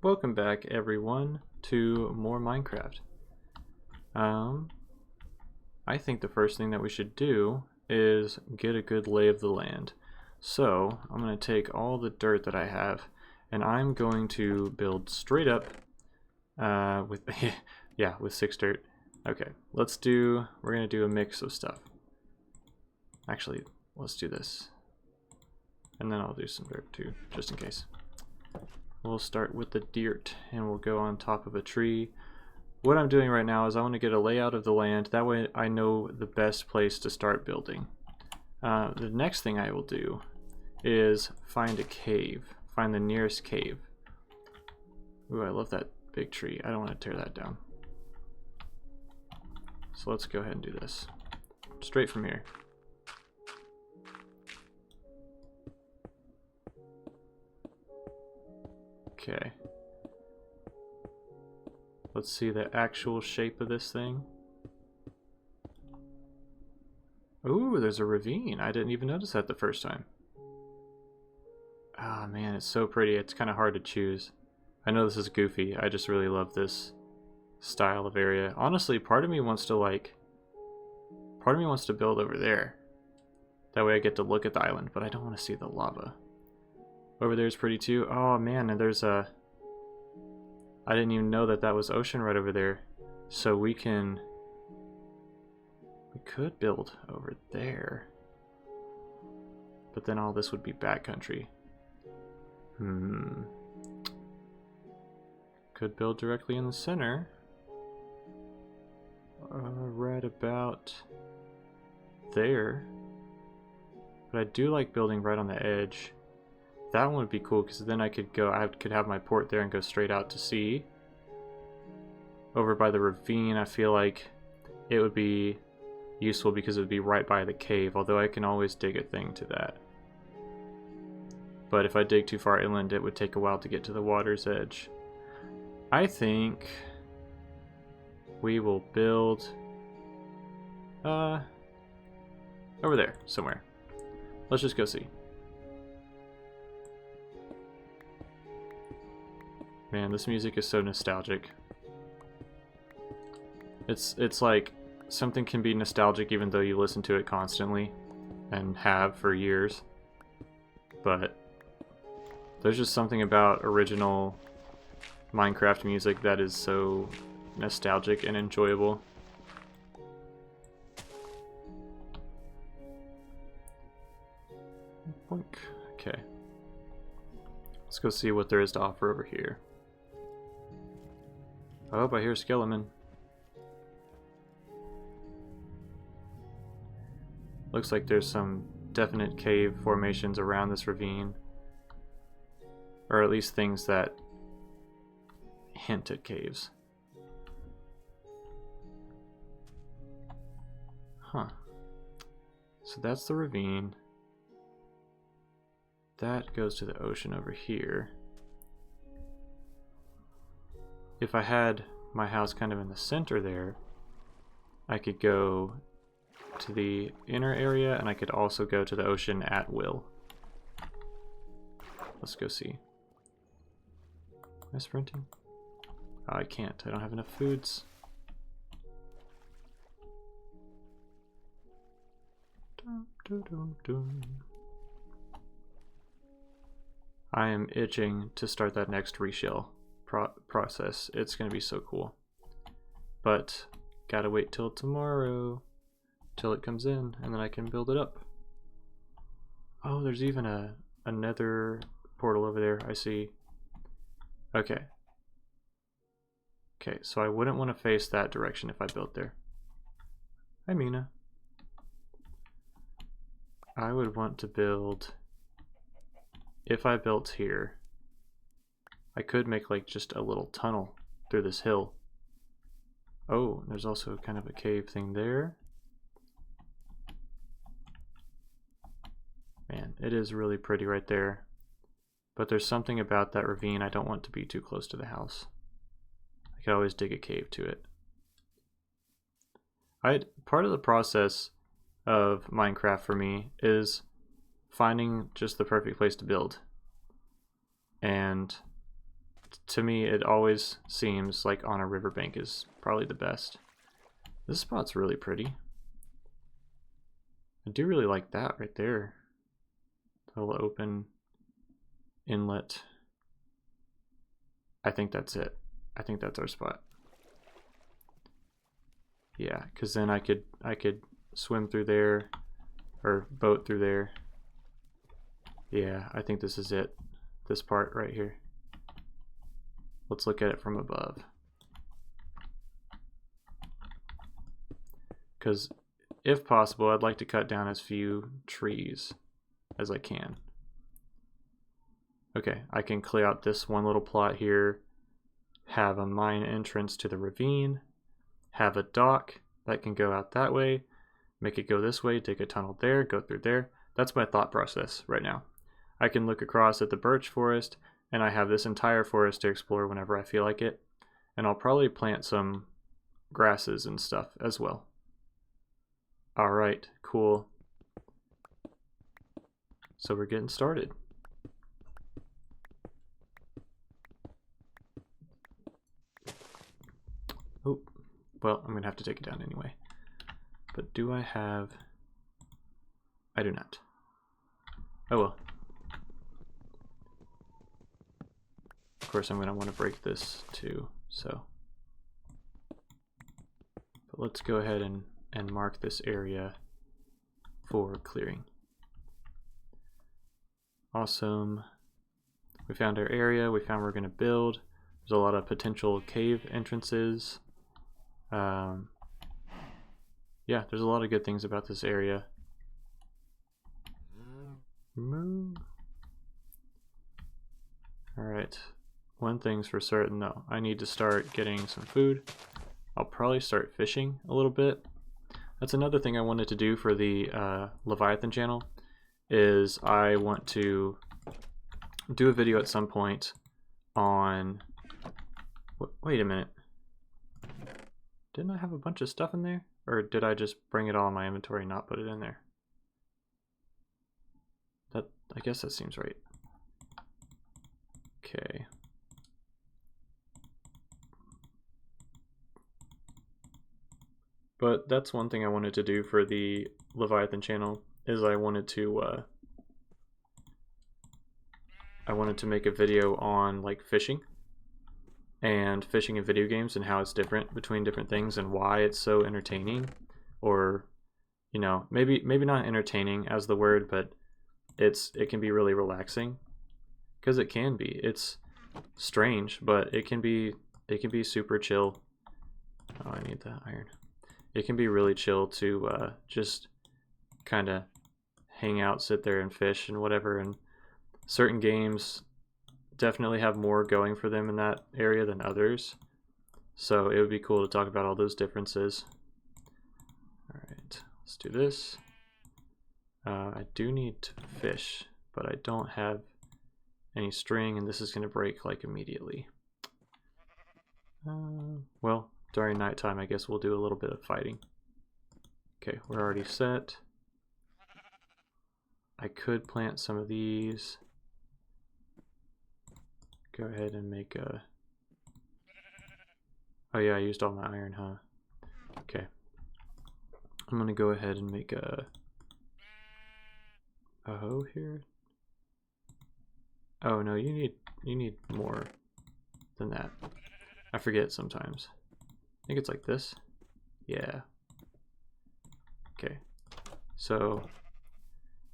Welcome back everyone to more Minecraft. I think the first thing that we should do is get a good lay of the land. So I'm going to take all the dirt that I have and I'm going to build straight up with yeah, with 6 dirt. Okay, we're going to do a mix of stuff. Actually, let's do this. And then I'll do some dirt too, just in case. We'll start with the dirt and we'll go on top of a tree. What I'm doing right now is I want to get a layout of the land. That way I know the best place to start building. The next thing I will do is find a cave. Find the nearest cave. Ooh, I love that big tree. I don't want to tear that down. So let's go ahead and do this. Straight from here. Okay. Let's see the actual shape of this thing. Ooh, there's a ravine. I didn't even notice that the first time. Ah, man, it's so pretty. It's kind of hard to choose. I know this is goofy. I just really love this style of area. Honestly, part of me wants to build over there. That way I get to look at the island, but I don't want to see the lava. Over there is pretty too. Oh man, and there's a... I didn't even know that that was ocean right over there. So we could build over there. But then all this would be backcountry. Could build directly in the center. Right about there. But I do like building right on the edge. That one would be cool because then I could have my port there and go straight out to sea. Over by the ravine, I feel like it would be useful because it would be right by the cave, although I can always dig a thing to that. But if I dig too far inland, it would take a while to get to the water's edge. I think we will build over there somewhere. Let's just go see. Man, this music is so nostalgic. It's like something can be nostalgic even though you listen to it constantly and have for years. But there's just something about original Minecraft music that is so nostalgic and enjoyable. Okay. Let's go see what there is to offer over here. Oh, I hear a skeleton. Looks like there's some definite cave formations around this ravine. Or at least things that hint at caves. Huh. So that's the ravine. That goes to the ocean over here. If I had my house kind of in the center there, I could go to the inner area and I could also go to the ocean at will. Let's go see. Am I sprinting? Oh, I can't. I don't have enough foods. Dun, dun, dun, dun. I am itching to start that next reshell process. It's going to be so cool. But gotta wait till tomorrow till it comes in and then I can build it up. Oh, there's even a nether portal over there. I see. Okay. Okay, so I wouldn't want to face that direction if I built there. Hi, Mina. I would want to build... If I built here, I could make like just a little tunnel through this hill. Oh, there's also kind of a cave thing there. Man, it is really pretty right there. But there's something about that ravine I don't want to be too close to the house. I could always dig a cave to it. Part of the process of Minecraft for me is finding just the perfect place to build. And to me, it always seems like on a riverbank is probably the best. This spot's really pretty. I do really like that right there. The little open inlet. I think that's it. I think that's our spot. Yeah, because then I could swim through there or boat through there. Yeah, I think this is it. This part right here. Let's look at it from above. Because if possible, I'd like to cut down as few trees as I can. Okay, I can clear out this one little plot here, have a mine entrance to the ravine, have a dock that can go out that way, make it go this way, dig a tunnel there, go through there. That's my thought process right now. I can look across at the birch forest, and I have this entire forest to explore whenever I feel like it. And I'll probably plant some grasses and stuff as well. Alright, cool. So we're getting started. Oh, well, I'm going to have to take it down anyway. But do I have... I do not. Oh well. Of course, I'm going to want to break this too, so. But let's go ahead and mark this area for clearing. Awesome. We found our area. We found where we're going to build. There's a lot of potential cave entrances. Yeah, there's a lot of good things about this area. Alright. One thing's for certain though. I need to start getting some food. I'll probably start fishing a little bit. That's another thing I wanted to do for the Leviathan channel, is I want to do a video at some point on... Wait a minute. Didn't I have a bunch of stuff in there? Or did I just bring it all in my inventory and not put it in there? I guess that seems right. Okay. But that's one thing I wanted to do for the Leviathan channel, is I wanted to make a video on like fishing and fishing in video games and how it's different between different things and why it's so entertaining, or you know, maybe not entertaining as the word, but it can be really relaxing, because it can be. It's strange, but it can be super chill. Oh, I need the iron. It can be really chill to just kind of hang out, sit there and fish and whatever, and certain games definitely have more going for them in that area than others. So it would be cool to talk about all those differences. Alright, let's do this. I do need to fish, but I don't have any string, and this is going to break like immediately. Well, during nighttime I guess we'll do a little bit of fighting. Okay, we're already set. I could plant some of these. Go ahead and make a... Oh yeah, I used all my iron, huh? Okay. I'm gonna go ahead and make a hoe here. Oh no, you need more than that. I forget sometimes. I think it's like this. Yeah. Okay. So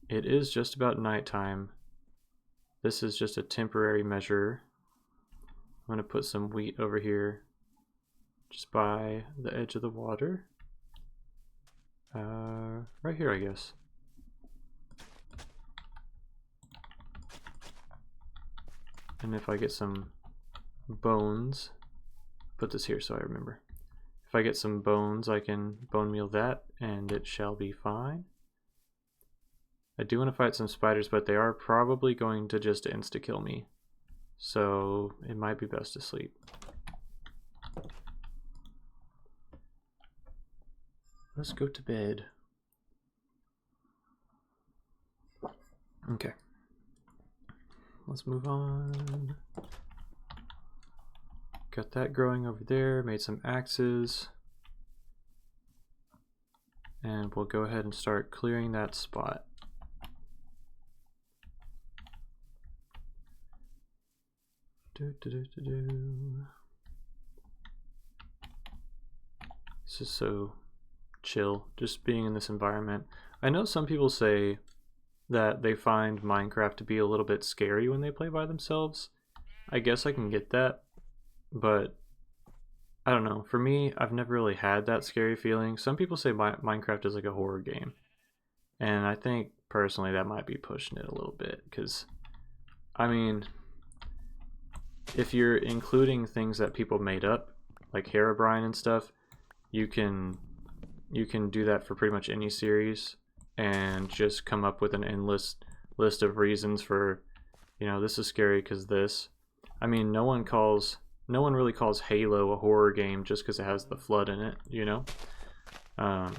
it is just about nighttime. This is just a temporary measure. I'm going to put some wheat over here just by the edge of the water. Right here, I guess. And if I get some bones, put this here so I remember. If I get some bones, I can bone meal that, and it shall be fine. I do want to fight some spiders, but they are probably going to just insta-kill me. So it might be best to sleep. Let's go to bed. Okay. Let's move on. Got that growing over there, made some axes. And we'll go ahead and start clearing that spot. This is so chill, just being in this environment. I know some people say that they find Minecraft to be a little bit scary when they play by themselves. I guess I can get that, but I don't know. For me, I've never really had that scary feeling. Some people say Minecraft is like a horror game, and I think personally that might be pushing it a little bit, because I mean, if you're including things that people made up, like Herobrine and stuff, you can do that for pretty much any series and just come up with an endless list of reasons for, you know, this is scary because this. I mean, no one really calls Halo a horror game just because it has the flood in it, you know? I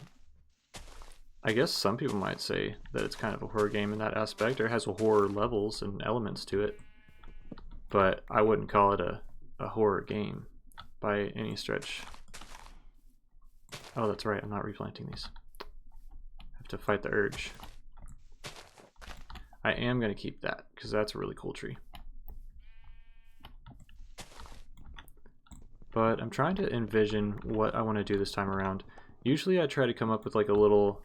guess some people might say that it's kind of a horror game in that aspect, or it has horror levels and elements to it, but I wouldn't call it a horror game by any stretch. Oh, that's right, I'm not replanting these. I have to fight the urge. I am going to keep that, because that's a really cool tree. But I'm trying to envision what I want to do this time around. Usually I try to come up with like a little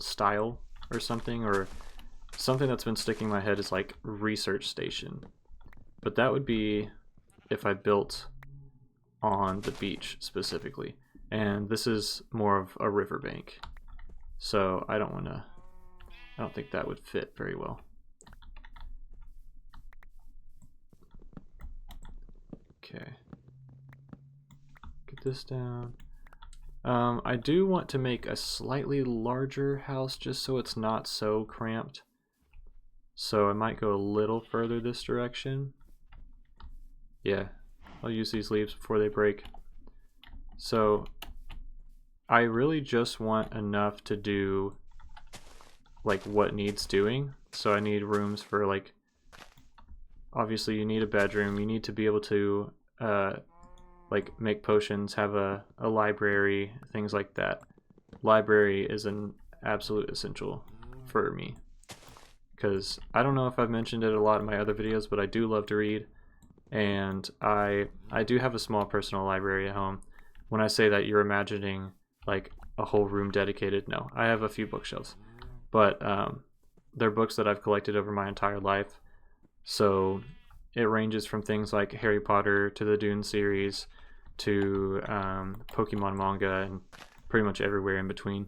style or something that's been sticking in my head is like research station. But that would be if I built on the beach specifically. And this is more of a riverbank. So I don't think that would fit very well. Okay. Get this down. I do want to make a slightly larger house just so it's not so cramped. So I might go a little further this direction. Yeah, I'll use these leaves before they break. So I really just want enough to do like what needs doing. So I need rooms for like, obviously you need a bedroom, you need to be able to like make potions, have a library, things like that. Library is an absolute essential for me, because I don't know if I've mentioned it a lot in my other videos, but I do love to read, and I do have a small personal library at home. When I say that, you're imagining like a whole room dedicated. No, I have a few bookshelves, but they're books that I've collected over my entire life. So it ranges from things like Harry Potter to the Dune series to Pokemon manga and pretty much everywhere in between.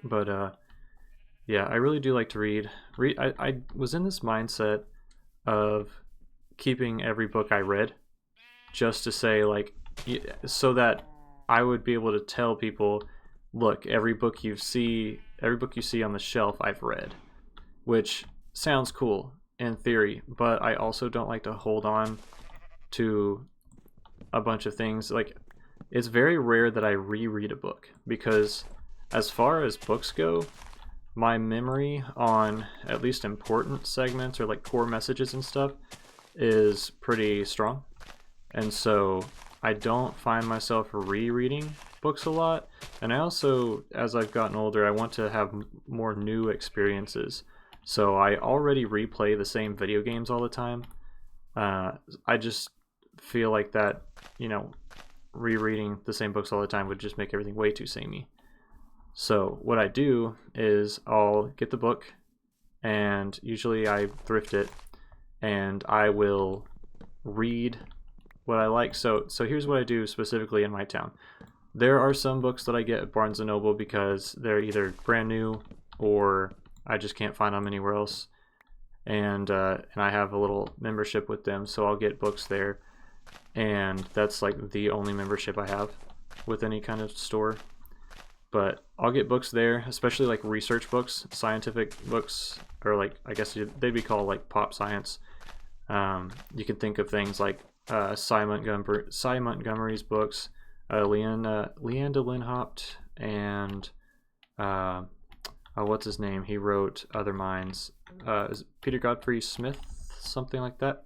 But yeah, I really do like to read. I was in this mindset of keeping every book I read just to say, like, so that I would be able to tell people, look, every book you see on the shelf I've read, which sounds cool in theory, but I also don't like to hold on to a bunch of things. Like, it's very rare that I reread a book, because as far as books go, my memory on at least important segments or like core messages and stuff is pretty strong. And so I don't find myself rereading books a lot. And I also, as I've gotten older, I want to have more new experiences. So I already replay the same video games all the time. I just feel like that, you know, rereading the same books all the time would just make everything way too samey. So what I do is I'll get the book, and usually I thrift it, and I will read what I like. So here's what I do specifically in my town. There are some books that I get at Barnes & Noble because they're either brand new or I just can't find them anywhere else. And I have a little membership with them, so I'll get books there. And that's like the only membership I have with any kind of store. But I'll get books there, especially like research books, scientific books, or like, I guess they'd be called like pop science. You can think of things like Cy Montgomery's books, Leanda Linhopt, and what's his name? He wrote Other Minds. Is it Peter Godfrey Smith, something like that?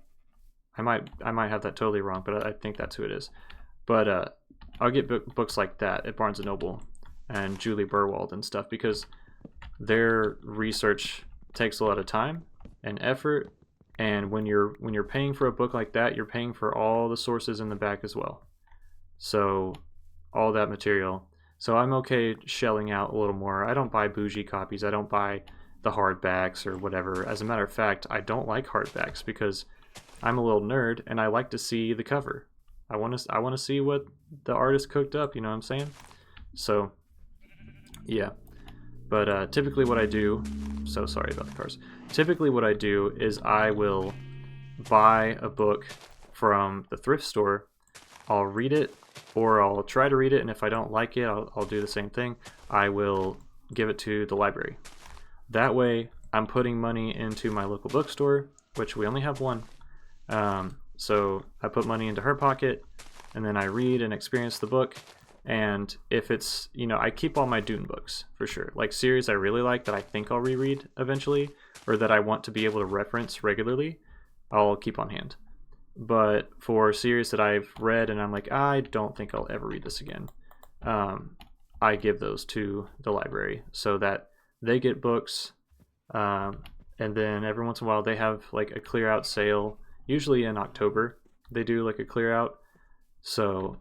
I might have that totally wrong, but I think that's who it is. But I'll get books like that at Barnes & Noble and Julie Burwald and stuff, because their research takes a lot of time and effort, and when you're paying for a book like that, you're paying for all the sources in the back as well. So all that material. So I'm okay shelling out a little more. I don't buy bougie copies. I don't buy the hardbacks or whatever. As a matter of fact, I don't like hardbacks because I'm a little nerd and I like to see the cover. I want to see what the artist cooked up, you know what I'm saying? So yeah. But typically what I do, so sorry about the cars. Typically what I do is I will buy a book from the thrift store. I'll read it, or I'll try to read it, and if I don't like it, I'll do the same thing. I will give it to the library. That way, I'm putting money into my local bookstore, which we only have one. So I put money into her pocket, and then I read and experience the book. And if it's, you know, I keep all my Dune books for sure. Like series I really like that I think I'll reread eventually, or that I want to be able to reference regularly, I'll keep on hand. But for series that I've read and I'm like, I don't think I'll ever read this again, I give those to the library so that they get books. And then every once in a while they have like a clear out sale, usually in October. They do like a clear out. So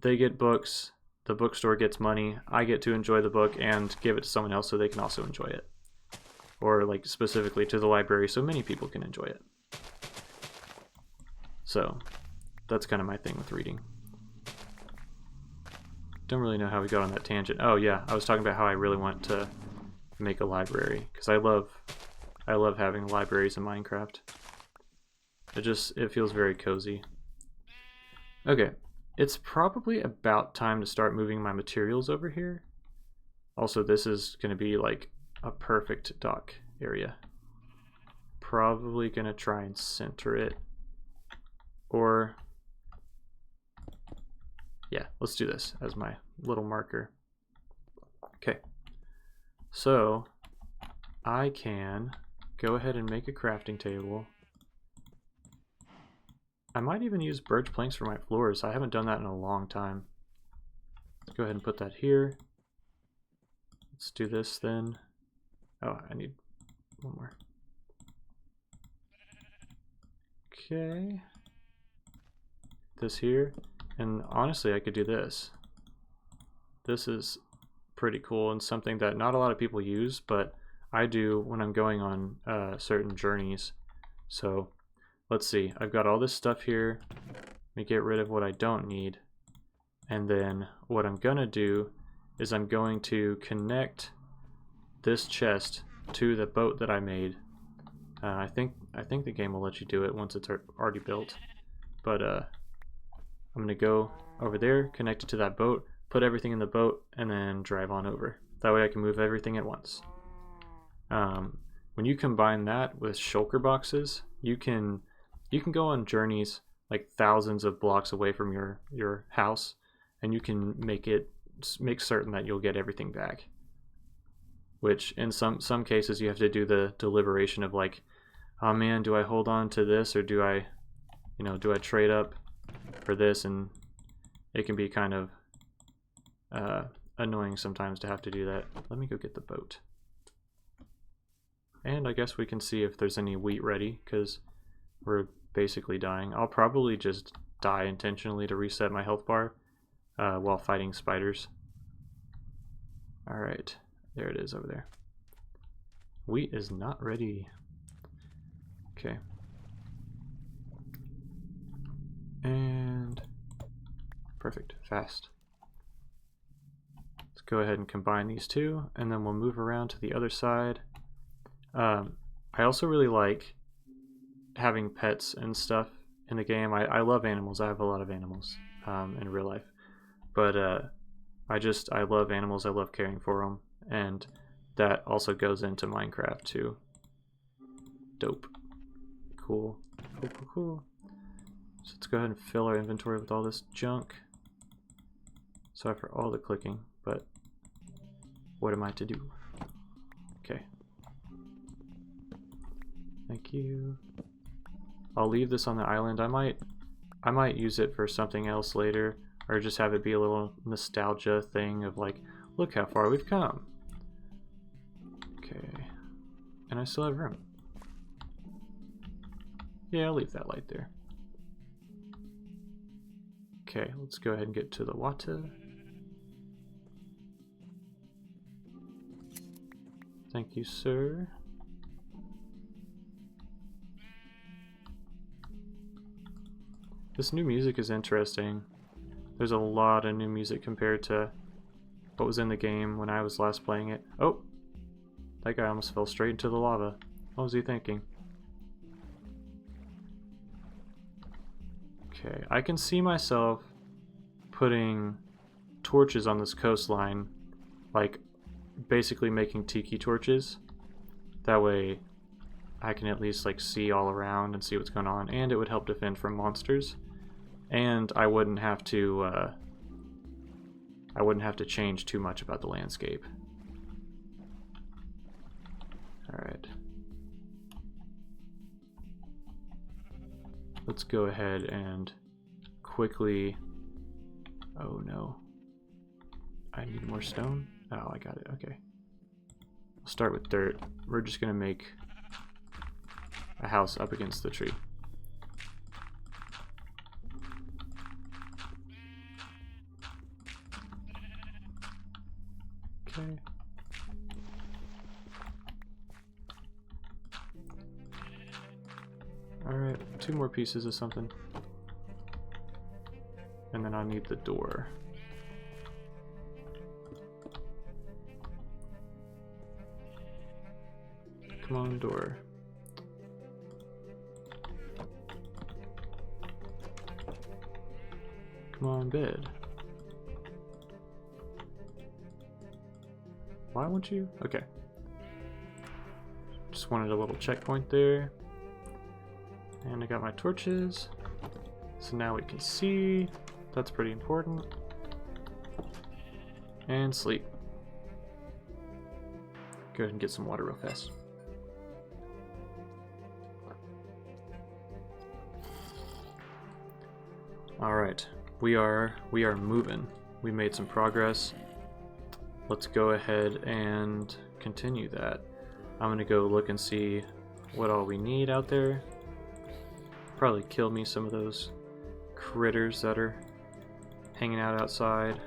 they get books, the bookstore gets money, I get to enjoy the book and give it to someone else so they can also enjoy it. Or like specifically to the library so many people can enjoy it. So that's kind of my thing with reading. Don't really know how we got on that tangent. Oh yeah, I was talking about how I really want to make a library because I love having libraries in Minecraft. It feels very cozy. Okay, it's probably about time to start moving my materials over here. Also, this is going to be like a perfect dock area. Probably going to try and center it. Or, yeah, let's do this as my little marker. Okay, so I can go ahead and make a crafting table. I might even use birch planks for my floors. I haven't done that in a long time. Let's go ahead and put that here. Let's do this then. Oh, I need one more. Okay. This here. And honestly, I could do this. This is pretty cool and something that not a lot of people use, but I do when I'm going on certain journeys. So let's see, I've got all this stuff here. Let me get rid of what I don't need. And then what I'm gonna do is I'm going to connect this chest to the boat that I made. I think the game will let you do it once it's already built. But I'm gonna go over there, connect it to that boat, put everything in the boat, and then drive on over. That way I can move everything at once. When you combine that with shulker boxes, you can go on journeys like thousands of blocks away from your house, and you can make certain that you'll get everything back. Which in some cases you have to do the deliberation of like, oh man, do I hold on to this or do I trade up for this? And it can be kind of annoying sometimes to have to do that. Let me go get the boat. And I guess we can see if there's any wheat ready, because we're basically dying. I'll probably just die intentionally to reset my health bar while fighting spiders. Alright, there it is over there. Wheat is not ready. Okay. And perfect, fast. Let's go ahead and combine these two, and then we'll move around to the other side. I also really like having pets and stuff in the game. I love animals. I have a lot of animals in real life, but I love animals. I love caring for them, and that also goes into Minecraft too. Dope. Cool. Cool. So let's go ahead and fill our inventory with all this junk. Sorry for all the clicking, but what am I to do? Okay. Thank you. I'll leave this on the island. I might use it for something else later, or just have it be a little nostalgia thing of like, look how far we've come. Okay, and I still have room. Yeah, I'll leave that light there. Okay, let's go ahead and get to the water. Thank you, sir. This new music is interesting. There's a lot of new music compared to what was in the game when I was last playing it. Oh! That guy almost fell straight into the lava. What was he thinking? Okay, I can see myself putting torches on this coastline, like basically making tiki torches. That way I can at least like see all around and see what's going on, and it would help defend from monsters. And I wouldn't have to change too much about the landscape. Alright. Let's go ahead and quickly... Oh no. I need more stone? Oh, I got it. Okay. I'll start with dirt. We're just gonna make a house up against the tree. Okay. Alright, 2 more pieces of something. And then I need the door. Come on, door. Come on, bed. Why won't you? Okay. Just wanted a little checkpoint there. And I got my torches. So now we can see. That's pretty important. And sleep. Go ahead and get some water real fast. Alright, we are moving. We made some progress. Let's go ahead and continue that. I'm gonna go look and see what all we need out there. Probably kill me some of those critters that are hanging out outside.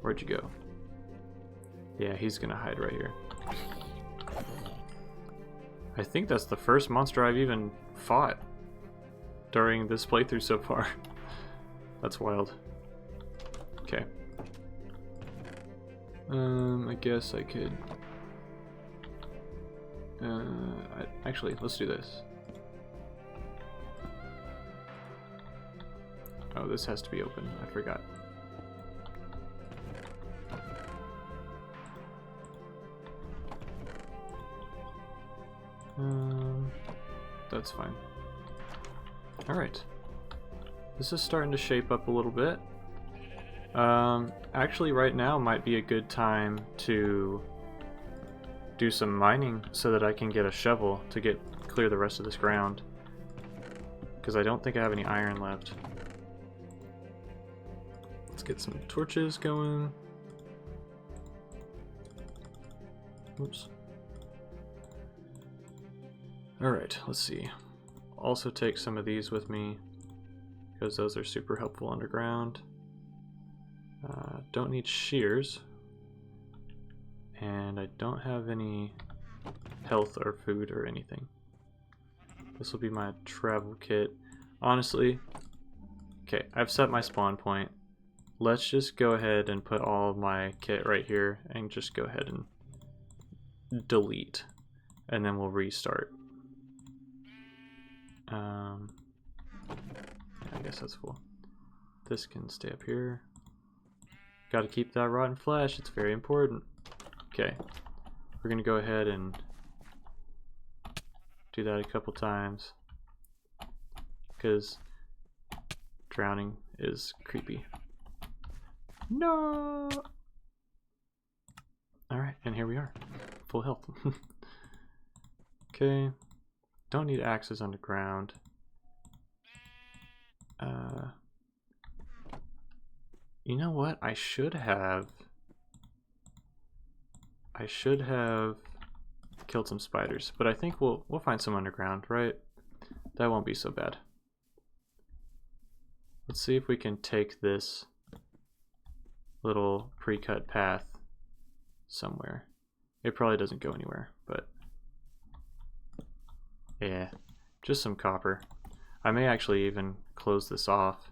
Where'd you go? Yeah, he's gonna hide right here. I think that's the first monster I've even fought during this playthrough so far. That's wild. Okay. I guess I could... actually, let's do this. Oh, this has to be open. I forgot. That's fine. Alright. This is starting to shape up a little bit. Actually right now might be a good time to do some mining so that I can get a shovel to clear the rest of this ground. Because I don't think I have any iron left. Let's get some torches going. Oops. Alright, let's see. Also take some of these with me, because those are super helpful underground. Don't need shears. And I don't have any health or food or anything. This will be my travel kit. Honestly, okay, I've set my spawn point. Let's just go ahead and put all of my kit right here and just go ahead and delete. And then we'll restart. I guess that's full. This can stay up here. Gotta keep that rotten flesh, it's very important. Okay, we're gonna go ahead and do that a couple times because drowning is creepy. No! Alright, and here we are. Full health. Okay, don't need axes underground. You know what? I should have killed some spiders, but I think we'll find some underground, right? That won't be so bad. Let's see if we can take this little pre-cut path somewhere. It probably doesn't go anywhere, but yeah, just some copper. I may actually even close this off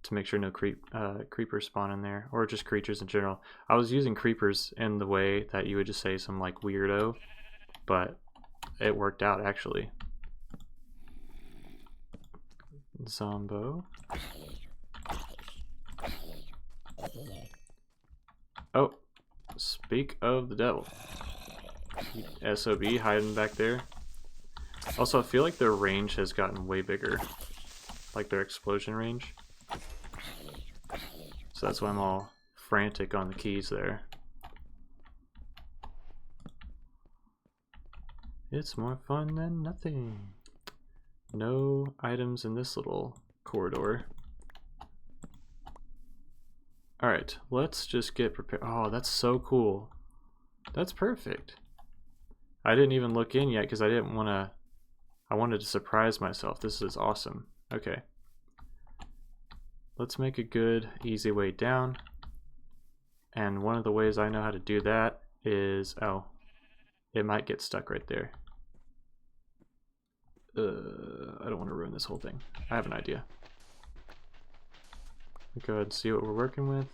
to make sure no creepers spawn in there, or just creatures in general. I was using creepers in the way that you would just say some like weirdo, but it worked out actually. Zombo. Oh, speak of the devil. SOB hiding back there. Also, I feel like their range has gotten way bigger. Like their explosion range. So that's why I'm all frantic on the keys there. It's more fun than nothing. No items in this little corridor. Alright, let's just get prepared. Oh, that's so cool. That's perfect. I didn't even look in yet because I didn't want to... I wanted to surprise myself. This is awesome. Okay. Let's make a good, easy way down. And one of the ways I know how to do that is... Oh, it might get stuck right there. I don't want to ruin this whole thing. I have an idea. Go ahead and see what we're working with.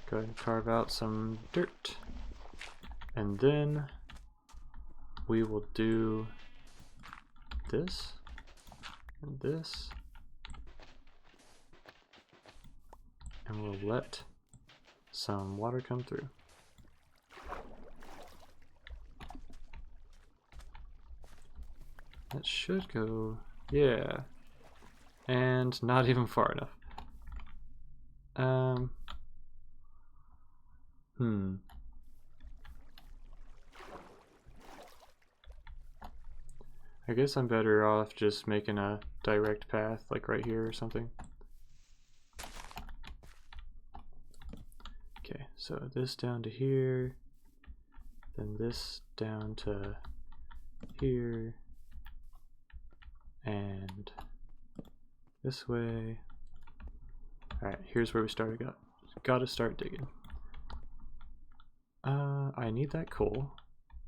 Go ahead and carve out some dirt. And then we will do this and this. And we'll let some water come through. That should go, yeah. And not even far enough. I guess I'm better off just making a direct path, like right here or something. Okay, so this down to here, then this down to here, and this way. Alright, here's where we started. Gotta start digging. I need that coal.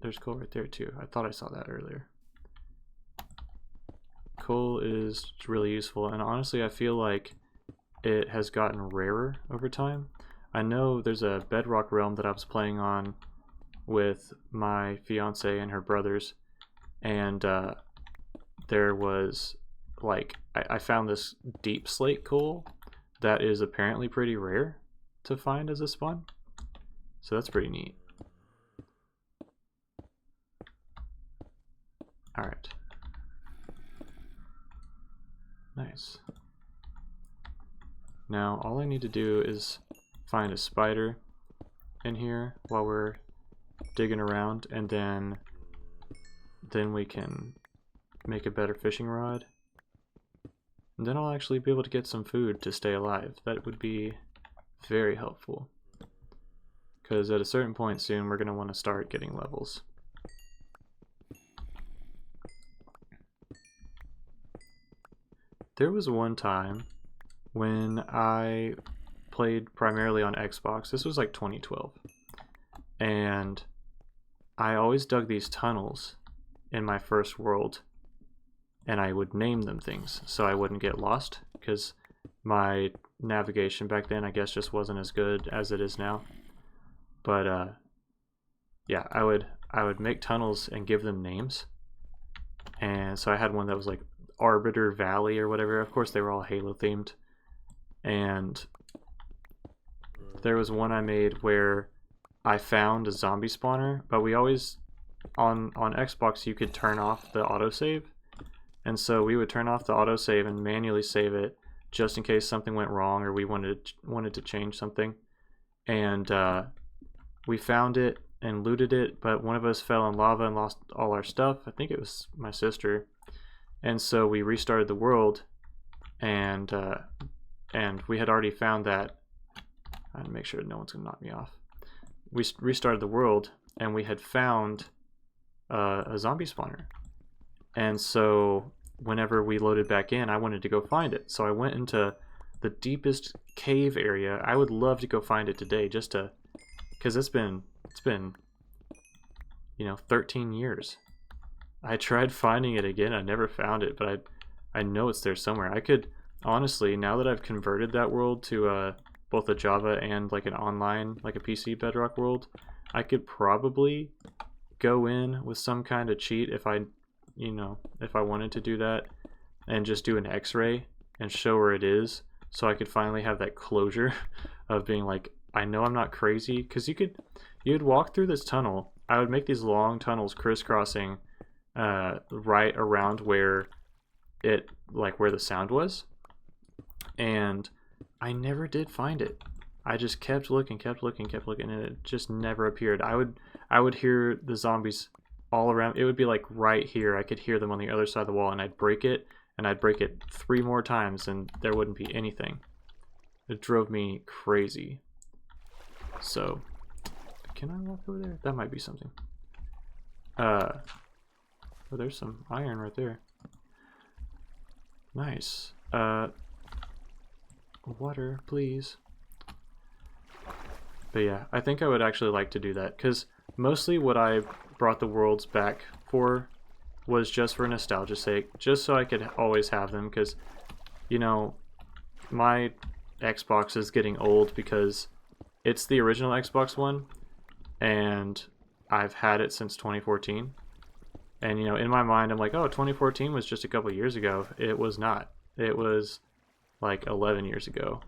There's coal right there too. I thought I saw that earlier. Coal is really useful, and honestly I feel like it has gotten rarer over time. I know there's a Bedrock realm that I was playing on with my fiance and her brothers, and there was like I found this deep slate coal that is apparently pretty rare to find as a spawn, so that's pretty neat. Alright. Nice. Now all I need to do is find a spider in here while we're digging around, and then we can make a better fishing rod. And then I'll actually be able to get some food to stay alive. That would be very helpful. Because at a certain point soon we're going to want to start getting levels. There was one time when I played primarily on Xbox. This was like 2012. And I always dug these tunnels in my first world, and I would name them things so I wouldn't get lost, because my navigation back then I guess just wasn't as good as it is now. But yeah, I would make tunnels and give them names. And so I had one that was like Arbiter Valley or whatever. Of course they were all Halo themed. And there was one I made where I found a zombie spawner, but we always on Xbox you could turn off the autosave. And so we would turn off the autosave and manually save it just in case something went wrong or we wanted to change something. And we found it and looted it, but one of us fell in lava and lost all our stuff. I think it was my sister. And so we restarted the world, and we had already found that. I had to make sure no one's gonna knock me off. We restarted the world, and we had found a zombie spawner. And so whenever we loaded back in, I wanted to go find it. So I went into the deepest cave area. I would love to go find it today, just to, because it's been 13 years. I tried finding it again. I never found it, but I know it's there somewhere. I could honestly, now that I've converted that world to both a Java and like an online, like a PC Bedrock world, I could probably go in with some kind of cheat if I wanted to do that, and just do an X-ray and show where it is, so I could finally have that closure of being like, I know I'm not crazy. Because you'd walk through this tunnel. I would make these long tunnels crisscrossing right around where where the sound was, and I never did find it. I just kept looking, and it just never appeared. I would hear the zombies all around. It would be like right here. I could hear them on the other side of the wall, and I'd break it, and I'd break it 3 more times, and there wouldn't be anything. It drove me crazy. So, can I walk over there? That might be something. Oh, there's some iron right there. Nice. Water, please. But yeah, I think I would actually like to do that, because mostly what I brought the worlds back for was just for nostalgia's sake, just so I could always have them, because, my Xbox is getting old because it's the original Xbox One, and I've had it since 2014. And, in my mind, I'm like, oh, 2014 was just a couple years ago. It was not. It was like 11 years ago.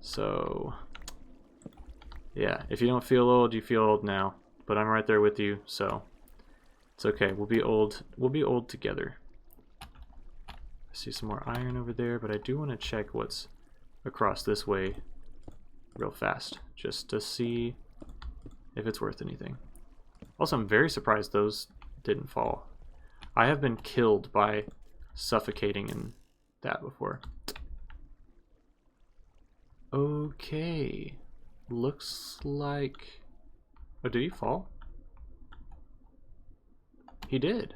So, yeah, if you don't feel old, you feel old now. But I'm right there with you, so it's okay. We'll be old. We'll be old together. I see some more iron over there, but I do want to check what's across this way real fast, just to see if it's worth anything. Also, I'm very surprised those didn't fall. I have been killed by suffocating in that before. Okay, looks like... Oh, did he fall? He did.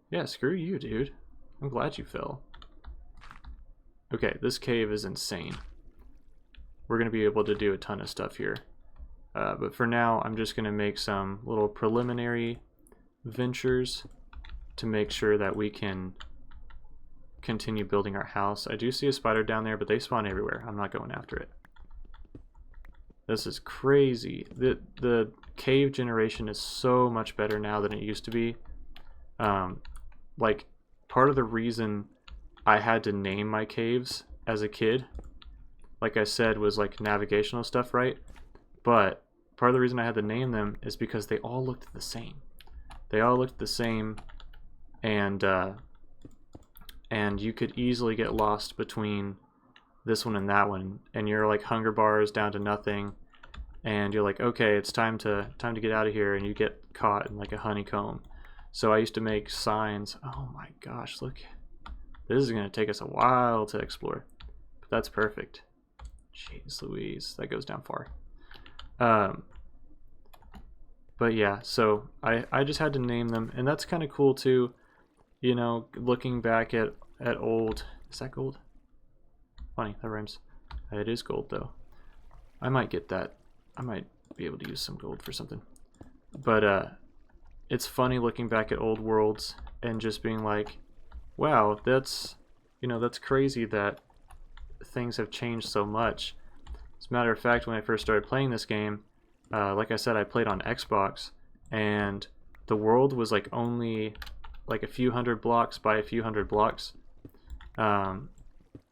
Yeah, screw you, dude. I'm glad you fell. Okay, this cave is insane. We're going to be able to do a ton of stuff here. But for now, I'm just going to make some little preliminary ventures to make sure that we can continue building our house. I do see a spider down there, but they spawn everywhere. I'm not going after it. This is crazy. The cave generation is so much better now than it used to be. Like, part of the reason I had to name my caves as a kid, like I said, was like navigational stuff, right? But part of the reason I had to name them is because they all looked the same. They all looked the same, and you could easily get lost between this one and that one, and you're like hunger bars down to nothing, and you're like, okay, it's time to get out of here, and you get caught in like a honeycomb. So I used to make signs. Oh my gosh, look. This is going to take us a while to explore, but that's perfect. Jeez Louise, that goes down far. But yeah, so I just had to name them, and that's kind of cool too, looking back at old... Is that gold? Funny, that rhymes. It is gold though. I might get that. I might be able to use some gold for something. But it's funny looking back at old worlds and just being like, wow, that's crazy that things have changed so much. As a matter of fact, when I first started playing this game, like I said, I played on Xbox, and the world was like only like a few hundred blocks by a few hundred blocks, and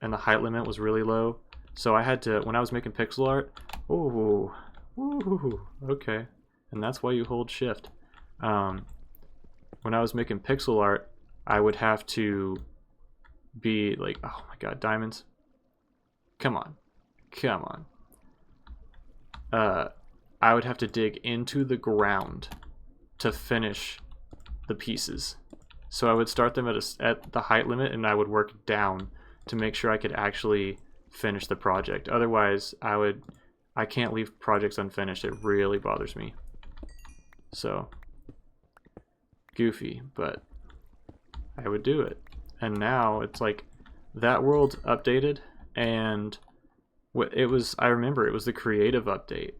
the height limit was really low. So I had to, when I was making pixel art, ooh, okay, and that's why you hold shift. When I was making pixel art, I would have to be like, oh my god, diamonds. Come on. I would have to dig into the ground to finish the pieces. So I would start them at the height limit, and I would work down to make sure I could actually finish the project. Otherwise, I can't leave projects unfinished. It really bothers me. So goofy, but I would do it. And now it's like that world updated, and I remember it was the creative update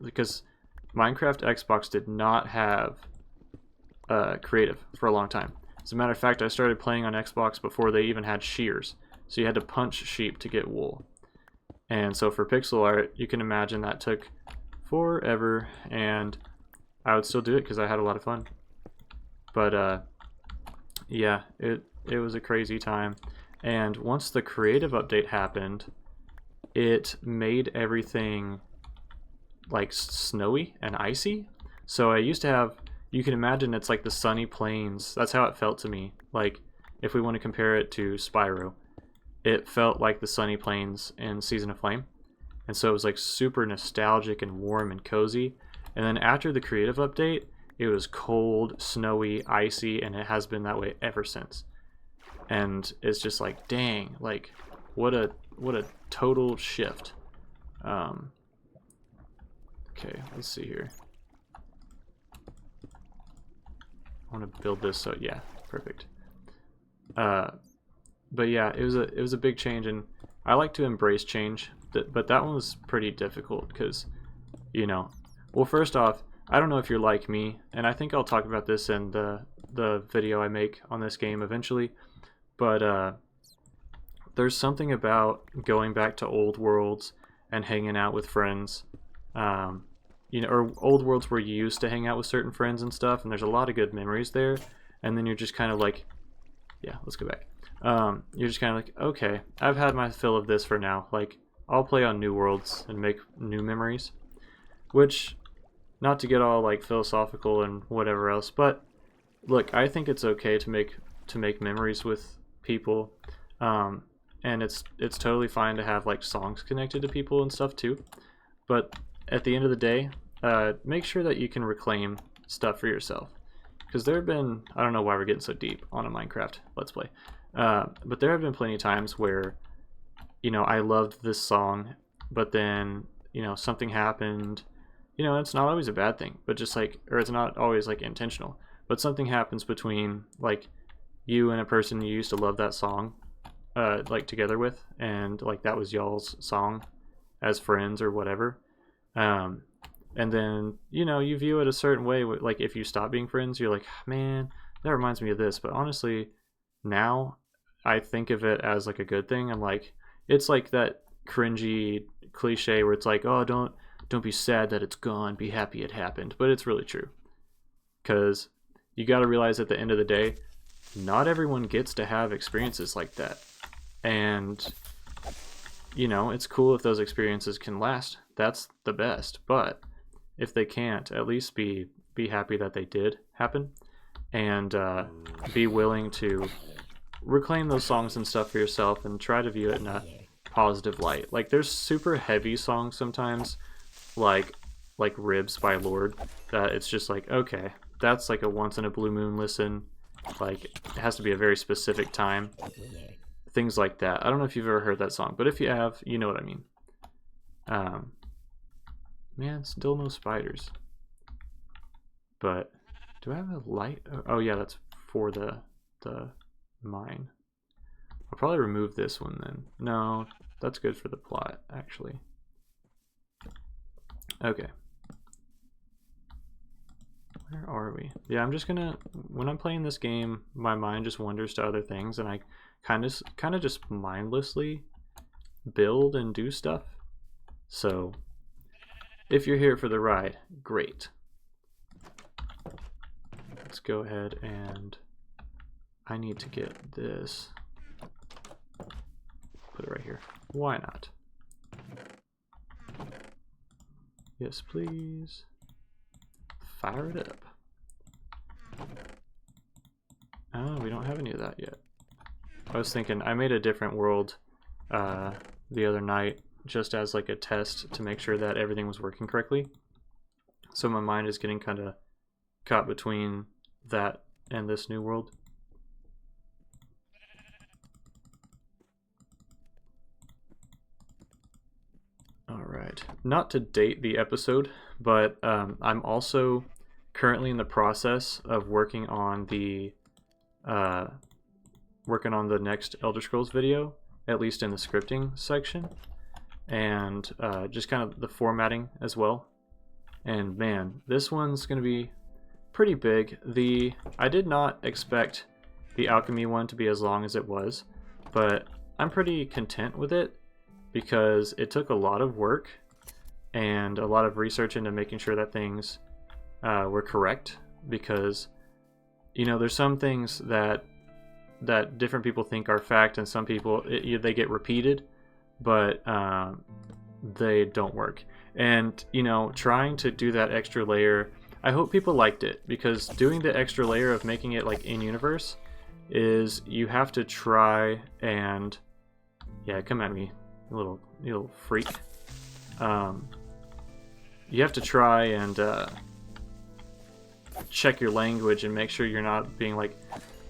because Minecraft Xbox did not have creative for a long time. As a matter of fact, I started playing on Xbox before they even had shears, so you had to punch sheep to get wool. And so for pixel art, you can imagine that took forever, and I would still do it because I had a lot of fun. But yeah, it was a crazy time. And once the creative update happened, it made everything like snowy and icy. So I used to have, you can imagine it's like the sunny plains. That's how it felt to me. Like if we want to compare it to Spyro, it felt like the sunny plains in Season of Flame. And so it was like super nostalgic and warm and cozy. And then after the creative update, it was cold, snowy, icy, and it has been that way ever since. And it's just like, dang, like what a total shift. Okay, let's see here. I want to build this, so yeah, perfect. But yeah, it was a big change, and I like to embrace change, but that one was pretty difficult because, you know, well, first off, I don't know if you're like me, and I think I'll talk about this in the video I make on this game eventually, but there's something about going back to old worlds and hanging out with friends, you know, or old worlds where you used to hang out with certain friends and stuff, and there's a lot of good memories there, and then you're just kind of like, yeah, let's go back. You're just kind of like, okay, I've had my fill of this for now. Like, I'll play on new worlds and make new memories, which, not to get all like philosophical and whatever else, but look, I think it's okay to make memories with people, and it's totally fine to have like songs connected to people and stuff too. But at the end of the day, make sure that you can reclaim stuff for yourself. Because there have been, I don't know why we're getting so deep on a Minecraft Let's Play, but there have been plenty of times where, you know, I loved this song, but then, you know, something happened. You know, it's not always a bad thing, but just like, or it's not always like intentional, but something happens between like you and a person you used to love that song, like together with, and like that was y'all's song as friends or whatever. And then, you know, you view it a certain way. Like if you stop being friends, you're like, man, that reminds me of this. But honestly, now I think of it as like a good thing. I'm like, it's like that cringy cliche where it's like, oh, don't be sad that it's gone, be happy it happened. But it's really true, because you got to realize at the end of the day, not everyone gets to have experiences like that. And, you know, it's cool if those experiences can last. That's the best. But if they can't, at least be happy that they did happen, and be willing to reclaim those songs and stuff for yourself and try to view it in a positive light. Like there's super heavy songs sometimes, like Ribs by Lord, that it's just like, okay, that's like a once in a blue moon listen. Like it has to be a very specific time. Things like that. I don't know if you've ever heard that song, but if you have, you know what I mean. Man, still no spiders. But do I have a light? Oh yeah, that's for the mine. I'll probably remove this one then. No, that's good for the plot, actually. Okay. Where are we? Yeah, I'm just gonna, when I'm playing this game, my mind just wanders to other things, and I kind of just mindlessly build and do stuff. So if you're here for the ride, great. Let's go ahead, and I need to get this. Put it right here. Why not? Yes, please. Fire it up. Oh, we don't have any of that yet. I was thinking, I made a different world the other night just as like a test to make sure that everything was working correctly. So my mind is getting kind of caught between that and this new world. Alright, not to date the episode, but I'm also currently in the process of working on the next Elder Scrolls video, at least in the scripting section, and just kind of the formatting as well. And man, this one's going to be pretty big. I did not expect the alchemy one to be as long as it was, but I'm pretty content with it because it took a lot of work and a lot of research into making sure that things were correct, because you know there's some things that different people think are fact, and some people they get repeated, but they don't work. And you know, trying to do that extra layer, I hope people liked it, because doing the extra layer of making it like in universe is you have to try and yeah, come at me, you little freak. You have to try and check your language and make sure you're not being like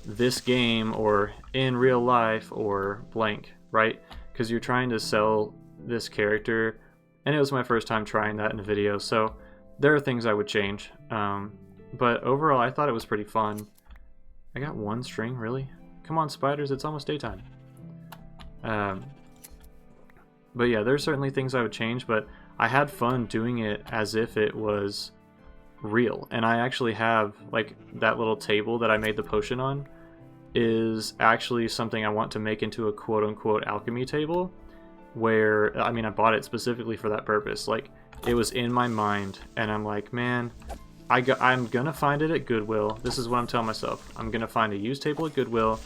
this game or in real life or blank, right? Because you're trying to sell this character, and it was my first time trying that in a video, so there are things I would change. But overall, I thought it was pretty fun. I got one string, really? Come on, spiders, it's almost daytime. But yeah, there's certainly things I would change, but I had fun doing it as if it was real. And I actually have, like, that little table that I made the potion on is actually something I want to make into a quote-unquote alchemy table, where, I mean, I bought it specifically for that purpose. Like, it was in my mind, and I'm like, man, I'm gonna find it at Goodwill. This is what I'm telling myself. I'm gonna find a used table at Goodwill,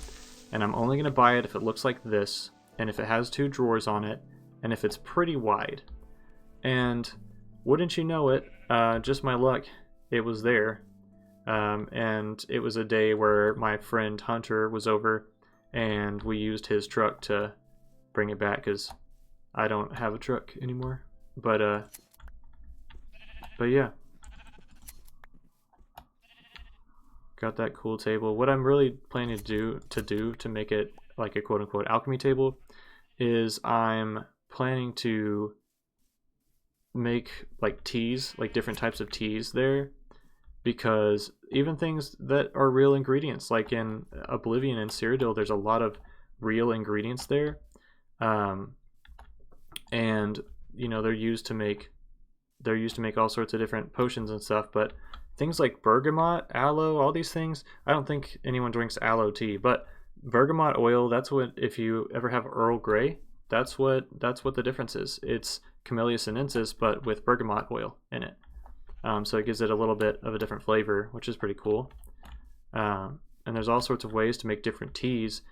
and I'm only gonna buy it if it looks like this, and if it has 2 drawers on it, and if it's pretty wide. And wouldn't you know it, just my luck, it was there. And it was a day where my friend Hunter was over, and we used his truck to bring it back, because I don't have a truck anymore. But yeah, got that cool table. What I'm really planning to do to make it like a quote-unquote alchemy table is I'm planning to make like teas, like different types of teas there, because even things that are real ingredients, like in Oblivion and Cyrodiil, there's a lot of real ingredients there, and you know they're used to make all sorts of different potions and stuff. But things like bergamot, aloe, all these things, I don't think anyone drinks aloe tea, but bergamot oil, that's what, if you ever have Earl Grey, that's what the difference is. It's Camellia sinensis, but with bergamot oil in it. So it gives it a little bit of a different flavor, which is pretty cool. And there's all sorts of ways to make different teas.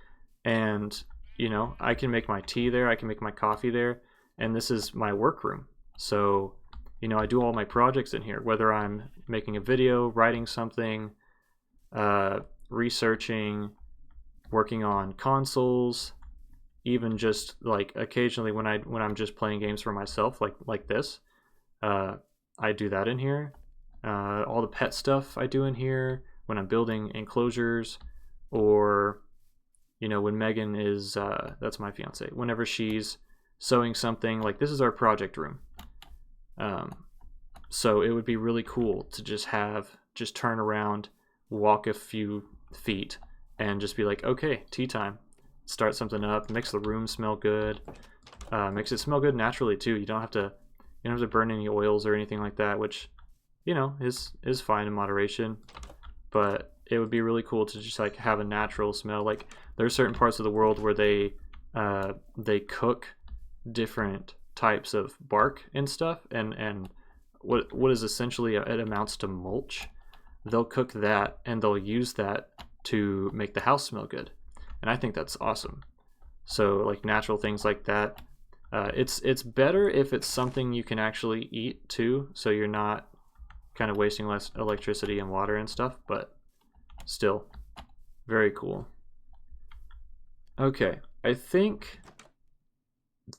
And, you know, I can make my tea there, I can make my coffee there, and this is my workroom. So, you know, I do all my projects in here, whether I'm making a video, writing something, researching, working on consoles, even just like occasionally when I'm just playing games for myself, like this, I do that in here. All the pet stuff I do in here when I'm building enclosures, or you know, when Megan is that's my fiance, whenever she's sewing something, like this is our project room. So it would be really cool to just turn around, walk a few feet, and just be like, okay, tea time. Start something up, makes the room smell good, makes it smell good naturally too. You don't have to burn any oils or anything like that, which, you know, is fine in moderation. But it would be really cool to just like have a natural smell. Like there's certain parts of the world where they cook different types of bark and stuff, and what is essentially it amounts to mulch. They'll cook that and they'll use that to make the house smell good. And I think that's awesome. So like natural things like that, it's better if it's something you can actually eat too, so you're not kind of wasting less electricity and water and stuff, but still very cool. Okay, I think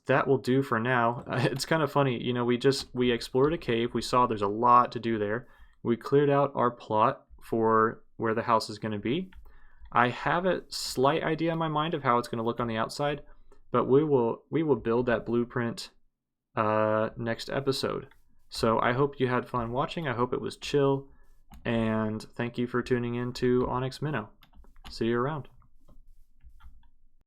that will do for now. It's kind of funny, you know, we explored a cave. We saw there's a lot to do there. We cleared out our plot for where the house is going to be. I have a slight idea in my mind of how it's going to look on the outside, but we will build that blueprint next episode. So I hope you had fun watching. I hope it was chill, and thank you for tuning in to Onyx Minnow. See you around.